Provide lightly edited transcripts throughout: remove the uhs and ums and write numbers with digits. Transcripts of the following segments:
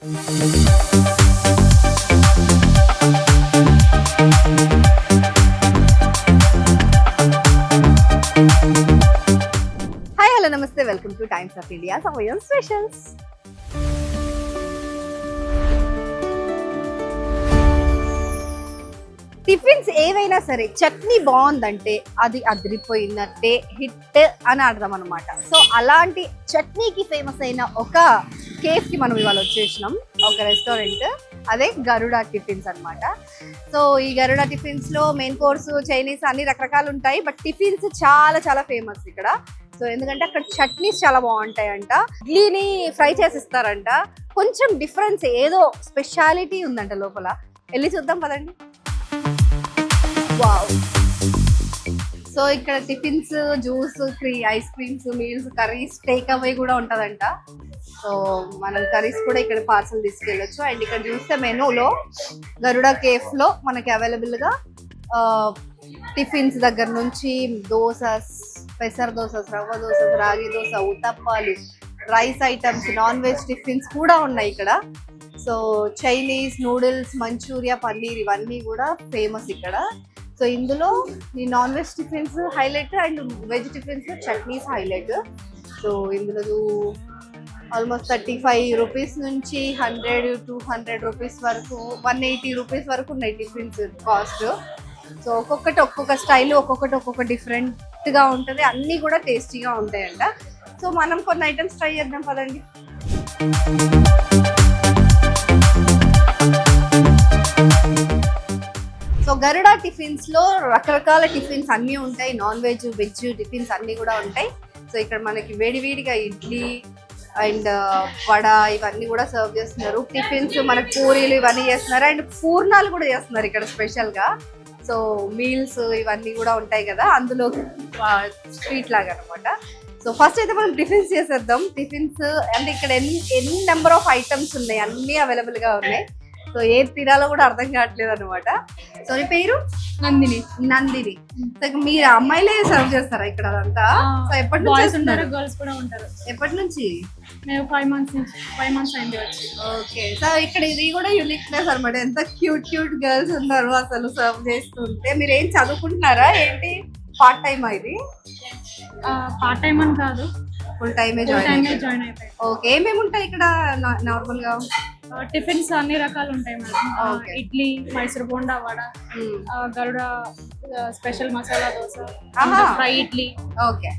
Hi hello నమస్తే, welcome two times of India సమయం specials. Tiffins ఏవైనా సరే చట్నీ బాగుందంటే అది అదిరిపోయినట్టే హిట్ అని అర్థం అనమాట. సో అలాంటి చట్నీకి ఫేమస్ అయిన ఒక కేఫ్కి మనం ఇవాళ వచ్చేసినాం, ఒక రెస్టారెంట్, అదే గరుడ టిఫిన్స్ అనమాట. సో ఈ గరుడ టిఫిన్స్లో మెయిన్ కోర్సు, చైనీస్ అన్ని రకరకాలు ఉంటాయి, బట్ టిఫిన్స్ చాలా చాలా ఫేమస్ ఇక్కడ. సో ఎందుకంటే అక్కడ చట్నీస్ చాలా బాగుంటాయంట, ఇడ్లీని ఫ్రై చేసిస్తారంట, కొంచెం డిఫరెన్స్ ఏదో స్పెషాలిటీ ఉందంట లోపల. వెళ్ళి చూద్దాం పదండి. వావ్. సో ఇక్కడ tiffins, juice, ice creams, meals, curries, take away కూడా ఉంటుందంట. సో మనం కర్రీస్ కూడా ఇక్కడ పార్సల్ తీసుకెళ్ళొచ్చు. అండ్ ఇక్కడ చూస్తే మెనూలో గరుడ కేఫ్లో మనకి అవైలబుల్గా టిఫిన్స్ దగ్గర నుంచి దోసస్, పెసర్ దోసస్, రవ్వ దోసస్, రాగి దోశ, ఉతప్పాలు, rice items, non veg tiffins కూడా ఉన్నాయి ఇక్కడ. So Chinese, noodles, manchuria, paneer ఇవన్నీ కూడా ఫేమస్ ఇక్కడ. సో ఇందులో ఈ non veg tiffins highlight and veg tiffins chutneys highlight. So ఇందులో ఆల్మోస్ట్ 35 రూపీస్ నుంచి 100-200 రూపీస్ వరకు, 180 రూపీస్ వరకు ఉన్నాయి టిఫిన్స్ కాస్ట్. సో ఒక్కొక్కటి ఒక్కొక్క స్టైల్, ఒక్కొక్కటి ఒక్కొక్క డిఫరెంట్గా ఉంటుంది, అన్నీ కూడా టేస్టీగా ఉంటాయంట. సో మనం కొన్ని ఐటమ్స్ ట్రై చేద్దాం పదండి. సో గరుడ టిఫిన్స్ లో రకరకాల టిఫిన్స్ అన్నీ ఉంటాయి, నాన్ వెజ్, వెజ్ టిఫిన్స్ అన్నీ కూడా ఉంటాయి. సో ఇక్కడ మనకి వేడివేడిగా ఇడ్లీ అండ్ వడ ఇవన్నీ కూడా సర్వ్ చేస్తున్నారు. టిఫిన్స్ మనకు పూరీలు ఇవన్నీ చేస్తున్నారు, అండ్ పూర్ణాలు కూడా చేస్తున్నారు ఇక్కడ స్పెషల్గా. సో మీల్స్ ఇవన్నీ కూడా ఉంటాయి కదా, అందులో స్వీట్ లాగా అనమాట. సో ఫస్ట్ అయితే మనం టిఫిన్స్ చేసేద్దాం. టిఫిన్స్ అంటే ఇక్కడ ఎన్ని నెంబర్ ఆఫ్ ఐటమ్స్ ఉన్నాయి, అన్నీ అవైలబుల్గా ఉన్నాయి. సో ఏది తినాలో కూడా అర్థం కావట్లేదు అనమాట. సో నీ పేరు? నందిని. నందిని. మీరు అమ్మాయిలే సర్వ్ చేస్తారా ఇక్కడ అదంతా? సో ఎప్పటి నుంచి ఉంటారు? గర్ల్స్ కూడా ఉంటారు. ఎప్పటి నుంచి? మేము 5 months అయింది వచ్చి. ఓకే. సో ఇక్కడ ఇది కూడా యూనిక్నెస్ అనమాట, ఎంత క్యూట్ గర్ల్స్ ఉన్నారు అసలు సర్వ్ చేస్తుంటే. మీరు ఏం చదువుకుంటున్నారా ఏంటి? పార్ట్ టైమా ఇది? పార్ట్ టైం అని కాదు, ఫుల్ టైమే జాయిన్ అయిపోయి. ఓకే. ఏమేమి ఉంటాయి ఇక్కడ నార్మల్ గా? టిఫిన్స్ అన్ని రకాలు ఉంటాయి madam. Idli, Mysore bonda, vada, Garuda special masala dosa, fry idli, okay,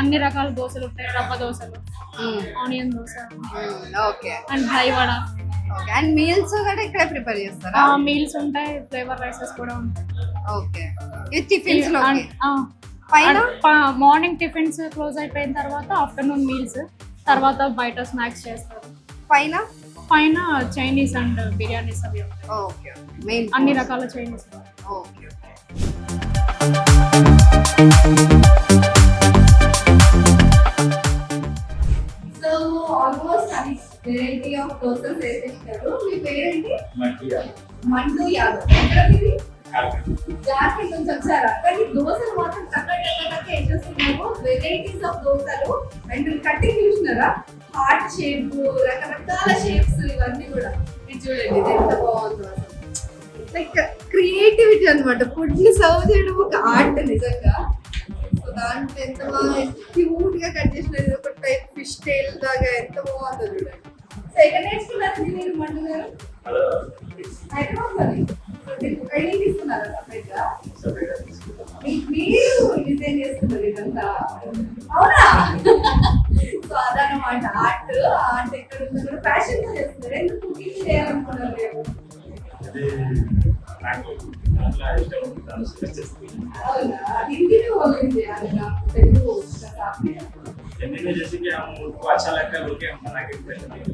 అన్ని రకాల దోశలు ఉంటాయి. రవ్వ దోశలు, onion dosa, okay, and dry vada. Okay. And meals కూడా ఇక్కడే ప్రిపేర్ చేస్తారా? మీల్స్ ఉంటాయి, ఫ్లేవర్ రైసెస్ కూడా ఉంటాయి. ఓకే. ఇది టిఫిన్స్ లో మార్నింగ్ టిఫిన్స్ క్లోజ్ అయిపోయిన తర్వాత ఆఫ్టర్నూన్ మీల్స్, తర్వాత బయట స్నాక్స్ చేస్తారు. పైన చైనీస్ అండ్ బిర్యానీస్ అవి ఉంటాయి, అన్ని రకాల చైనీస్. సో ఆల్మోస్ట్ అన్ని వెరైటీ ఆఫ్ దోసలు చేసేస్తారు. మీ పేరేంటి? మంటూ యాదవ్. ఎక్కడ మీది? జార్ఖండ్ నుంచి వచ్చారా? కానీ దోశలు మాత్రం టక్క వేసేస్తున్నారు, వెరైటీస్ ఆఫ్ దోశలు. అండ్ కట్టింగ్ చూసినారా? హార్ట్ షేప్, రకరకాల షేప్స్, ఇవన్నీ కూడా ఇది చూడండి, ఇది ఎంత బాగుందో అసలు. లైక్ క్రియేటివిటీ అనమాట. ఫుడ్ ని సర్వ్ చేయడం ఒక ఆర్ట్ నిజంగా. సో దాంట్లో ఎంత బాగా క్యూట్ గా కట్ చేసినది, ఒక టైప్ ఫిష్ టైల్ లాగా ఎంత బాగుందో చూడండి. సో ఎక్కడ నేర్చుకున్నారు మీరు మండు గారు? హైదరాబాద్. ట్రైనింగ్ తీసుకున్నారా సపరేట్ గా? మీరు డిజైన్ చేస్తున్నారు ఇదంతా, అవునా? సో అదనమాట ఆర్ట్ ఎక్కడ ఉందో ఫ్యాషన్ గా చేస్తున్నారు. ఎందుకు కుకింగ్ చేయాలనుకున్నారు? అవునా? హిందీలో కుకింగ్ చేయాలి, తెలుగు हिंदी में जैसे कि हम उनको अच्छा लगता है बोल के हम बना के देते हैं,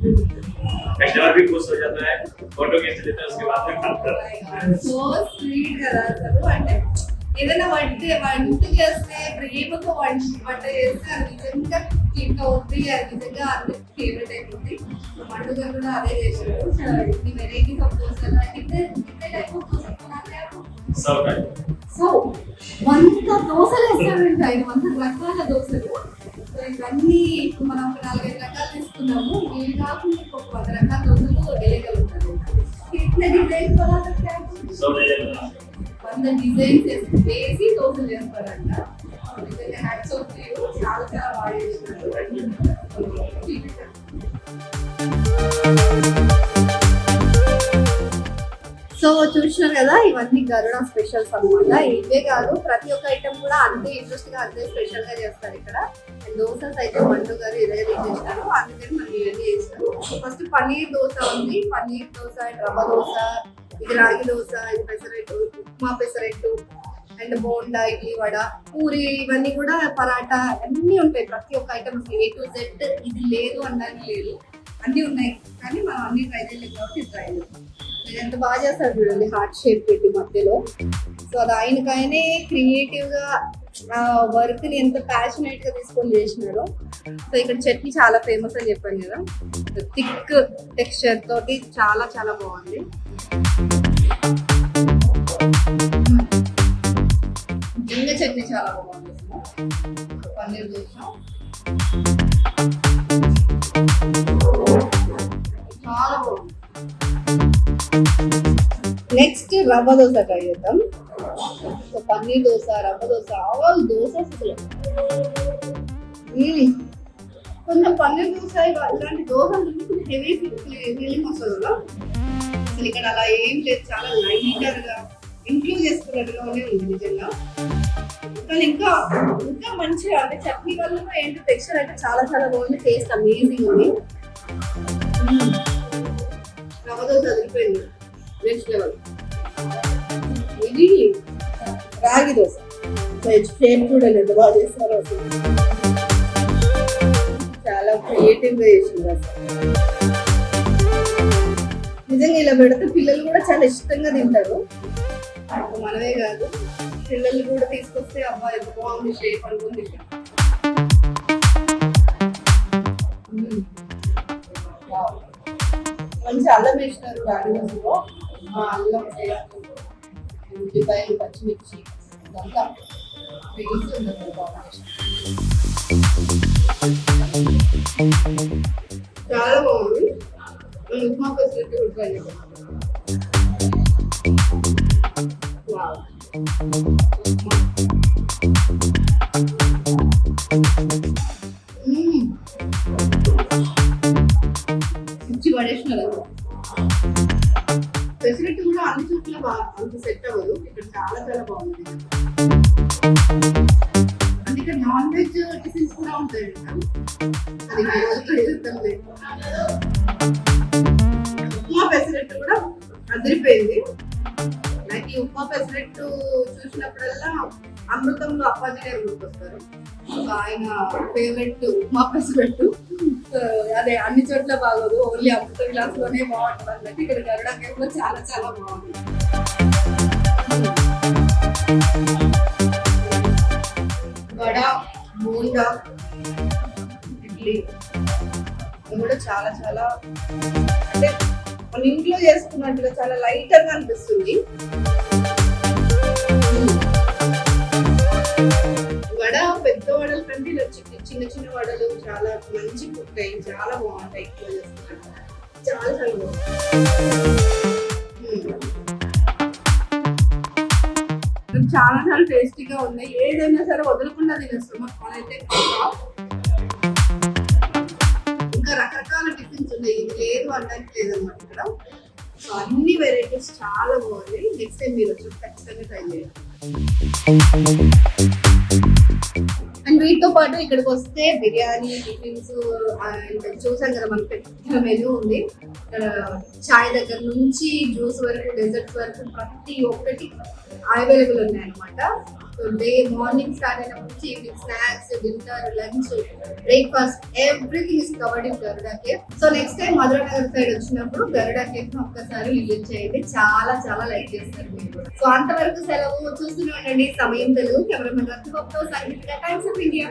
कस्टमर भी खुश हो जाता है, फोटो खींच लेता है, उसके बाद में खाता है. సో స్వీట్ కదా అసలు. అంటే ఏదైనా వంట చేస్తే ప్రేమతో వంట చేస్తే అది నిజంగా క్లిక్ అవుతుంది, అది నిజంగా అందరికి ఫేవరెట్ అయిపోతుంది. పండుగ కూడా అదే చేశారు. ఇన్ని వెరైటీస్ ఆఫ్ దోశలు, టైప్ ఆఫ్ దోశలు. సో 100 దోశలు వేస్తారంట, 100 రకాల దోశలు. సో ఇవన్నీ ఇప్పుడు మనం 4-5 రకాలు తీసుకున్నాము, ఇవి కాకుండా ఇంకొక 100 రకాల దోశలు डिजाइन बना सकते हैं आप? 100 डिजाइन बना 100 डिजाइन వేసి దోశలు చేస్తారంట. నిజంగా హ్యాట్స్ ఆఫ్ టు యు. చాలా చాలా బాగా చేస్తున్నారు. సో చూసినారు కదా, ఇవన్నీ గరుడ స్పెషల్స్ అన్నమాట. ఇవే కాదు, ప్రతి ఒక్క ఐటమ్ కూడా అంతే ఇంట్రెస్ట్ గా అంతే స్పెషల్ గా చేస్తారు ఇక్కడ. అండ్ దోసస్ అయితే మండు గారు ఇరవై చేసినారు, అందుకని మనం ఇవన్నీ చేస్తాం. ఫస్ట్ పన్నీర్ దోశ ఉంది, పన్నీర్ దోశ, రవ్వ దోశ, ఇది రాగి దోశ, ఇది పెసరెట్టు, ఉప్మా పెసరెట్టు, అండ్ బోండా, ఇడ్లీ, వడ, పూరి, ఇవన్నీ కూడా పరాటా అన్నీ ఉంటాయి. ప్రతి ఒక్క ఐటమ్ A to Z ఇది లేదు అనడానికి లేదు, అన్నీ ఉన్నాయి. కానీ మనం అన్ని ట్రై చేయలేదు కాబట్టి ట్రై చేస్తాం. ఇది ఎంత బాగా చేస్తారు చూడండి, హార్ట్ షేప్ పెట్టి మధ్యలో. సో అది ఆయనకైనే క్రియేటివ్ గా వర్క్ ని ఎంత ప్యాషనేట్ గా తీసుకొని చేసినారు. సో ఇక్కడ చట్నీ చాలా ఫేమస్ అని చెప్పాను కదా, థిక్ టెక్స్చర్ తోటి చాలా చాలా బాగుంది. జింగ చట్నీ చాలా బాగుంది. పన్నీర్ దోశ చాలా బాగుంది. నెక్స్ట్ రవ్వ దోశ ట్రై చేద్దాం. సో పన్నీర్ దోశ, రవ్వ దోశ, ఆల్ దోశ అసలు కొంచెం పన్నీర్ దోశ ఇలాంటి దోశలు కొంచెం హెవీ ఫీలింగ్ వస్తుంది కదా. అసలు ఇక్కడ అలా ఏం లేదు, చాలా లైటర్ గా ఇంక్లూడ్ చేసుకున్నట్టుగానే ఉంది నిజంగా. కానీ ఇంకా ఇంకా మంచిగా అంటే చట్నీ వల్ల ఏంటో టెక్స్చర్ అయితే చాలా చాలా బాగుంది, టేస్ట్ అమేజింగ్ ఉంది. రవ్వ దోశ అదిరిపోయింది, నెక్స్ట్ లెవెల్. ఇది రాగి దోశ, షేప్ కూడా లేదు, బాగా చేస్తారు అసలు, చాలా క్రియేటివ్ గా చేసింది అసలు. నిజంగా ఇలా పెడితే పిల్లలు కూడా చాలా ఇష్టంగా తింటారు. మనమే కాదు, పిల్లలు కూడా తీసుకొస్తే అబ్బా ఎంత బాగుంది షేప్ అనుకుంది. మంచి అల్లం వేసినారు రాగి దోశలో. అల్లం, ఉల్లిపాయలు, పచ్చిమిర్చి ఇదంతా టేస్ట్ ఉంది అసలు, కాంబినేషన్ చాలా బాగుంది. ఉప్మా పెసరెట్టు కూడా ట్రై చేద్దాం. మంచి పడేసినారు. పెసరెట్టు కూడా అన్ని చోట్ల అంత సెట్ అవ్వదు, ఇక్కడ చాలా చాలా బాగుంది. అందుకే నాన్ వెజ్ టిఫిన్స్ కూడా ఉంటాయి, అది ఉప్మా పెసరెట్టు కూడా అదిరిపోయింది. నాకు ఈ ఉప్మా పెసరెట్టు చూసినప్పుడల్లా అమృతంలో అప్పాజీ గారు గుర్తొస్తారు. ఆయన ఫేవరెట్ ఉప్మా పెసరెట్టు. అదే అన్ని చోట్ల బాగోదు, ఓన్లీ అమృత గ్లాస్ లోనే బాగుంటుంది అన్నట్టు ఇక్కడ గరుడ కేఫ్ లో చాలా చాలా బాగుంది. వడ, బోండా, ఇడ్లీ కూడా చాలా చాలా అంటే మన ఇంట్లో చేసుకున్నట్టుగా చాలా లైటర్ గా అనిపిస్తుంది. వడ పెద్ద వడల కంటే ఇలా చిన్న చిన్న వడలు చాలా మంచి కుట్టాయి, చాలా బాగుంటాయి. ఎక్కువ చేసుకున్నట్టు చాలా చాలా బాగుంది. చాలా చాలా టేస్టీగా ఉన్నాయి, ఏదైనా సరే వదలకుండా తినేస్తాం మనైతే. ఇంకా రకరకాల టిఫిన్స్ ఉన్నాయి, ఇది లేదు అనడానికి లేదన్నమాట ఇక్కడ. సో అన్ని వెరైటీస్ చాలా బాగున్నాయి. నెక్స్ట్ టైం మీరు వచ్చి ఖచ్చితంగా ట్రై చేయండి. అండ్ వీటితో పాటు ఇక్కడికి వస్తే బిర్యానీ, టిఫిన్స్ అండ్ చూసాం కదా మనకి పెద్ద మెనూ ఉంది. ఇక్కడ చాయ్ దగ్గర నుంచి జ్యూస్ వరకు, డెజర్ట్స్ వరకు ప్రతి ఒక్కటి అవైలబుల్ ఉన్నాయి అనమాట. సో డే మార్నింగ్ స్టార్ట్ అయినప్పటి నుంచి evening snacks, dinner, lunch, breakfast everything is covered in Garuda cafe. So next time Madhuranagar side వచ్చినప్పుడు గరుడా కేఫ్ ఒక్కసారి విజిట్ చేయండి, చాలా చాలా లైక్ చేస్తారు మీరు. సో అంతవరకు సెలవు, చూస్తూనే ఉండండి సమయం తెలుగు. కెమెరామెన్ రత్నబాబుతో సంగీత టైమ్స్ ఆఫ్ ఇండియా.